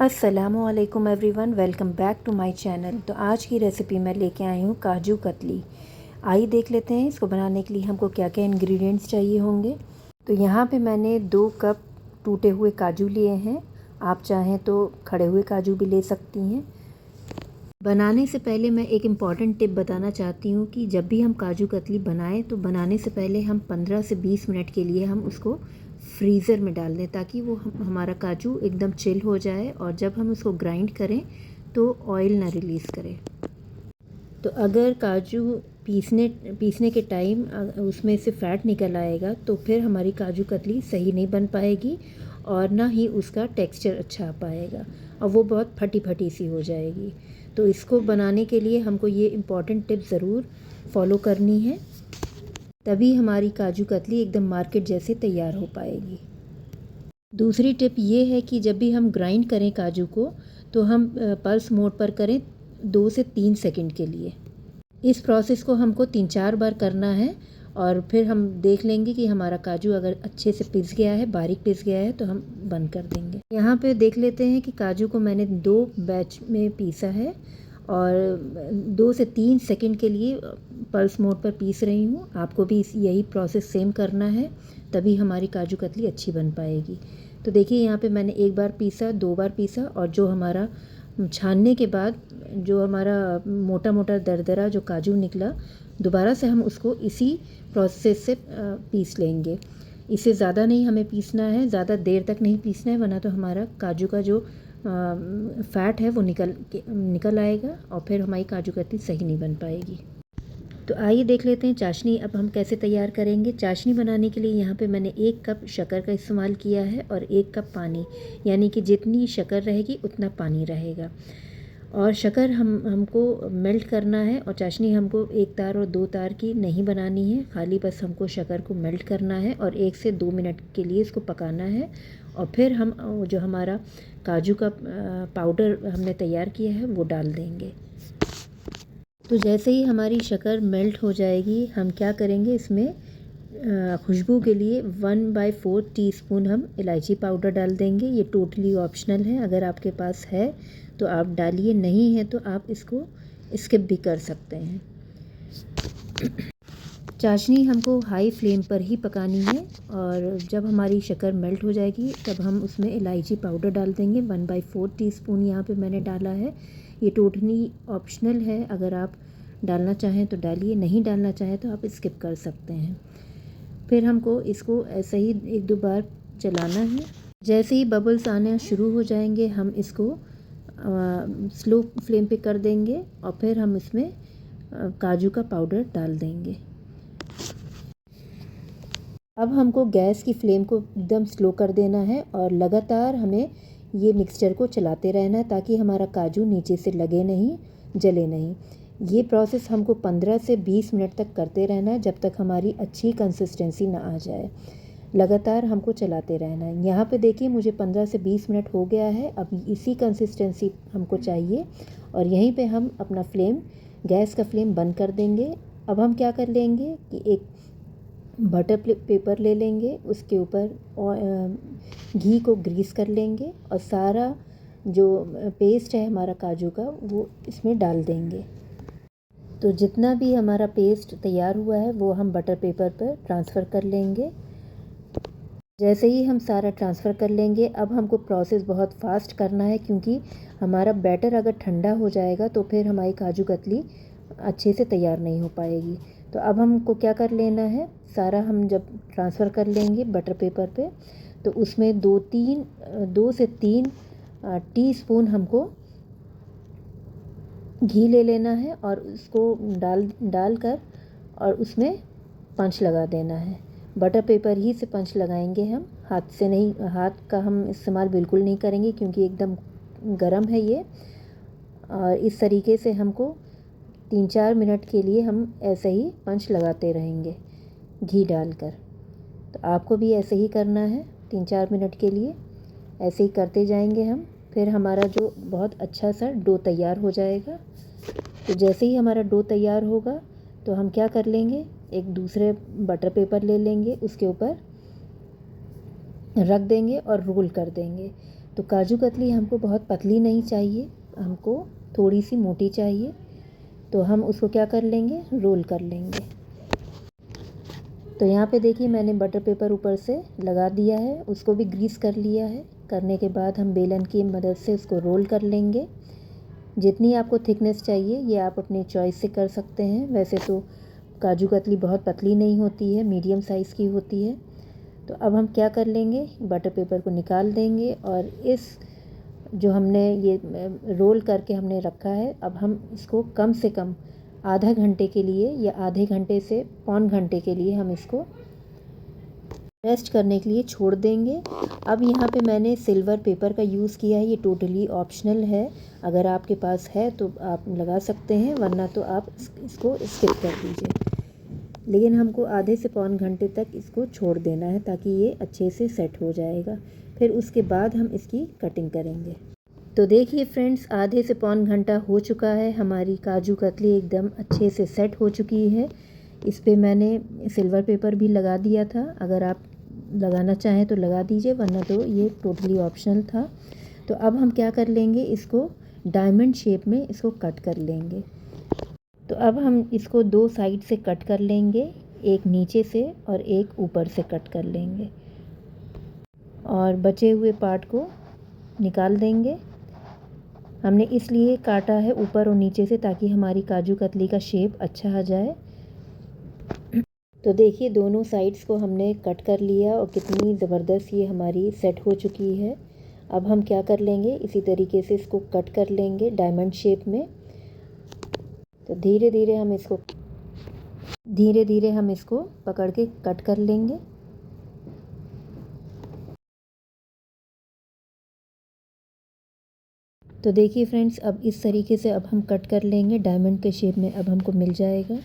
अस्सलामुअलैकुम everyone, welcome back to my channel. तो आज की रेसिपी मैं लेके आई हूँ काजू कतली। आइए देख लेते हैं इसको बनाने के लिए हमको क्या क्या इंग्रेडिएंट्स चाहिए होंगे। तो यहाँ पे मैंने 2 कप टूटे हुए काजू लिए हैं। आप चाहें तो खड़े हुए काजू भी ले सकती हैं। बनाने से पहले मैं एक इम्पॉर्टेंट टिप बताना चाहती हूँ कि जब भी हम काजू कतली बनाएं तो बनाने से पहले हम 15 से 20 मिनट के लिए हम उसको फ्रीज़र में डाल दें, ताकि वो हमारा काजू एकदम चिल हो जाए और जब हम उसको ग्राइंड करें तो ऑयल ना रिलीज़ करे। तो अगर काजू पीसने के टाइम उसमें से फ़ैट निकल आएगा तो फिर हमारी काजू कतली सही नहीं बन पाएगी और ना ही उसका टेक्सचर अच्छा आ पाएगा और वो बहुत फटी फटी सी हो जाएगी। तो इसको बनाने के लिए हमको ये इम्पॉर्टेंट टिप ज़रूर फॉलो करनी है, तभी हमारी काजू कतली एकदम मार्केट जैसे तैयार हो पाएगी। दूसरी टिप ये है कि जब भी हम ग्राइंड करें काजू को तो हम पल्स मोड पर करें 2 से 3 सेकंड के लिए। इस प्रोसेस को हमको 3-4 बार करना है और फिर हम देख लेंगे कि हमारा काजू अगर अच्छे से पिस गया है, बारीक पिस गया है, तो हम बंद कर देंगे। यहाँ पे देख लेते हैं कि काजू को मैंने 2 बैच में पीसा है और 2 से 3 सेकंड के लिए पल्स मोड पर पीस रही हूँ। आपको भी यही प्रोसेस सेम करना है, तभी हमारी काजू कतली अच्छी बन पाएगी। तो देखिए यहाँ पे मैंने 1 बार पीसा, 2 बार पीसा और जो हमारा छानने के बाद जो हमारा मोटा मोटा दरदरा जो काजू निकला, दोबारा से हम उसको इसी प्रोसेस से पीस लेंगे। इससे ज़्यादा नहीं हमें पीसना है, ज़्यादा देर तक नहीं पीसना है, वरना तो हमारा काजू का जो फ़ैट है वो निकल आएगा और फिर हमारी काजू कतली सही नहीं बन पाएगी। तो आइए देख लेते हैं चाशनी अब हम कैसे तैयार करेंगे। चाशनी बनाने के लिए यहाँ पे मैंने 1 कप शक्कर का इस्तेमाल किया है और 1 कप पानी, यानी कि जितनी शक्कर रहेगी उतना पानी रहेगा। और शक्कर हमको मेल्ट करना है और चाशनी हमको 1 तार और 2 तार की नहीं बनानी है, खाली बस हमको शक्कर को मेल्ट करना है और 1 से 2 मिनट के लिए इसको पकाना है। और फिर हम जो हमारा काजू का पाउडर हमने तैयार किया है वो डाल देंगे। तो जैसे ही हमारी शक्कर मेल्ट हो जाएगी, हम क्या करेंगे, इसमें खुशबू के लिए 1/4 टीस्पून हम इलायची पाउडर डाल देंगे। ये टोटली ऑप्शनल है, अगर आपके पास है तो आप डालिए, नहीं है तो आप इसको स्किप भी कर सकते हैं। चाशनी हमको हाई फ्लेम पर ही पकानी है और जब हमारी शक्कर मेल्ट हो जाएगी तब हम उसमें इलायची पाउडर डाल देंगे। 1/4 टीस्पून यहाँ पे मैंने डाला है। ये टोटली ऑप्शनल है, अगर आप डालना चाहें तो डालिए, नहीं डालना चाहें तो आप स्किप कर सकते हैं। फिर हमको इसको ऐसे ही 1-2 बार चलाना है। जैसे ही बबल्स आने शुरू हो जाएंगे हम इसको स्लो फ्लेम पे कर देंगे और फिर हम इसमें काजू का पाउडर डाल देंगे। अब हमको गैस की फ्लेम को एकदम स्लो कर देना है और लगातार हमें ये मिक्सचर को चलाते रहना है, ताकि हमारा काजू नीचे से लगे नहीं, जले नहीं। ये प्रोसेस हमको 15 से 20 मिनट तक करते रहना है, जब तक हमारी अच्छी कंसिस्टेंसी ना आ जाए। लगातार हमको चलाते रहना है। यहाँ पे देखिए मुझे 15 से 20 मिनट हो गया है। अब इसी कंसिस्टेंसी हमको चाहिए और यहीं पे हम अपना गैस का फ्लेम बंद कर देंगे। अब हम क्या कर लेंगे कि एक बटर पेपर ले लेंगे, उसके ऊपर घी को ग्रीस कर लेंगे और सारा जो पेस्ट है हमारा काजू का वो इसमें डाल देंगे। तो जितना भी हमारा पेस्ट तैयार हुआ है वो हम बटर पेपर पर ट्रांसफ़र कर लेंगे। जैसे ही हम सारा ट्रांसफ़र कर लेंगे, अब हमको प्रोसेस बहुत फास्ट करना है, क्योंकि हमारा बैटर अगर ठंडा हो जाएगा तो फिर हमारी काजू कतली अच्छे से तैयार नहीं हो पाएगी। तो अब हमको क्या कर लेना है, सारा हम जब ट्रांसफ़र कर लेंगे बटर पेपर पे, तो उसमें 2 से 3 टीस्पून हमको घी ले लेना है और उसको डाल कर और उसमें पंच लगा देना है। बटर पेपर ही से पंच लगाएंगे हम, हाथ से नहीं। हाथ का हम इस्तेमाल बिल्कुल नहीं करेंगे क्योंकि एकदम गरम है ये। और इस तरीके से हमको 3-4 मिनट के लिए हम ऐसे ही पंच लगाते रहेंगे घी डालकर। तो आपको भी ऐसे ही करना है, 3-4 मिनट के लिए ऐसे ही करते जाएंगे हम। फिर हमारा जो बहुत अच्छा सा डो तैयार हो जाएगा। तो जैसे ही हमारा डो तैयार होगा तो हम क्या कर लेंगे, एक दूसरे बटर पेपर ले लेंगे, उसके ऊपर रख देंगे और रोल कर देंगे। तो काजू कतली हमको बहुत पतली नहीं चाहिए, हमको थोड़ी सी मोटी चाहिए। तो हम उसको क्या कर लेंगे, रोल कर लेंगे। तो यहाँ पे देखिए मैंने बटर पेपर ऊपर से लगा दिया है, उसको भी ग्रीस कर लिया है। करने के बाद हम बेलन की मदद से उसको रोल कर लेंगे। जितनी आपको थिकनेस चाहिए ये आप अपने चॉइस से कर सकते हैं। वैसे तो काजू कतली बहुत पतली नहीं होती है, मीडियम साइज़ की होती है। तो अब हम क्या कर लेंगे, बटर पेपर को निकाल देंगे और इस जो हमने ये रोल करके हमने रखा है, अब हम इसको कम से कम आधा घंटे के लिए या आधे घंटे से पौन घंटे के लिए हम इसको रेस्ट करने के लिए छोड़ देंगे। अब यहाँ पे मैंने सिल्वर पेपर का यूज़ किया है, ये टोटली ऑप्शनल है। अगर आपके पास है तो आप लगा सकते हैं, वरना तो आप इसको स्किप कर दीजिए। लेकिन हमको आधे से पौन घंटे तक इसको छोड़ देना है ताकि ये अच्छे से सेट हो जाएगा। फिर उसके बाद हम इसकी कटिंग करेंगे। तो देखिए फ्रेंड्स, आधे से पौन घंटा हो चुका है, हमारी काजू कतली एकदम अच्छे से सेट हो चुकी है। इस पे मैंने सिल्वर पेपर भी लगा दिया था, अगर आप लगाना चाहें तो लगा दीजिए, वरना तो ये टोटली ऑप्शनल था। तो अब हम क्या कर लेंगे, इसको डायमंड शेप में इसको कट कर लेंगे। तो अब हम इसको दो साइड से कट कर लेंगे, एक नीचे से और एक ऊपर से कट कर लेंगे और बचे हुए पार्ट को निकाल देंगे। हमने इसलिए काटा है ऊपर और नीचे से ताकि हमारी काजू कतली का शेप अच्छा आ जाए। तो देखिए दोनों साइड्स को हमने कट कर लिया और कितनी ज़बरदस्त ये हमारी सेट हो चुकी है। अब हम क्या कर लेंगे, इसी तरीके से इसको कट कर लेंगे डायमंड शेप में। तो धीरे धीरे हम इसको पकड़ के कट कर लेंगे। तो देखिए फ्रेंड्स, अब इस तरीके से अब हम कट कर लेंगे, डायमंड के शेप में अब हमको मिल जाएगा।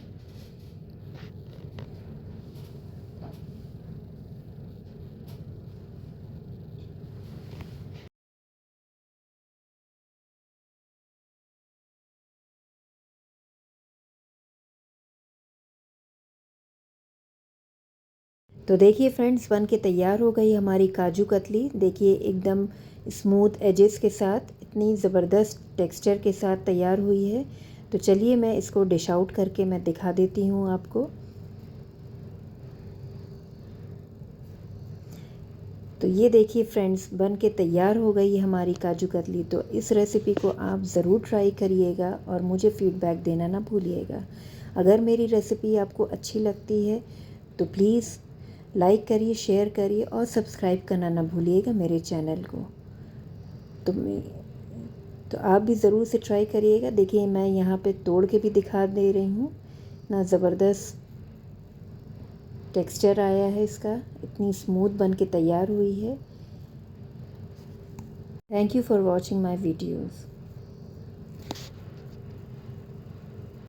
तो देखिए फ्रेंड्स, बन के तैयार हो गई हमारी काजू कतली। देखिए एकदम स्मूथ एजेस के साथ, इतनी ज़बरदस्त टेक्सचर के साथ तैयार हुई है। तो चलिए मैं इसको डिश आउट करके मैं दिखा देती हूँ आपको। तो ये देखिए फ्रेंड्स, बन के तैयार हो गई हमारी काजू कतली। तो इस रेसिपी को आप ज़रूर ट्राई करिएगा और मुझे फ़ीडबैक देना ना भूलिएगा। अगर मेरी रेसिपी आपको अच्छी लगती है तो प्लीज़ लाइक करिए, शेयर करिए और सब्सक्राइब करना ना भूलिएगा मेरे चैनल को। तो आप भी ज़रूर से ट्राई करिएगा। देखिए मैं यहाँ पे तोड़ के भी दिखा दे रही हूँ, ना ज़बरदस्त टेक्सचर आया है इसका, इतनी स्मूथ बन के तैयार हुई है। Thank you for watching my videos.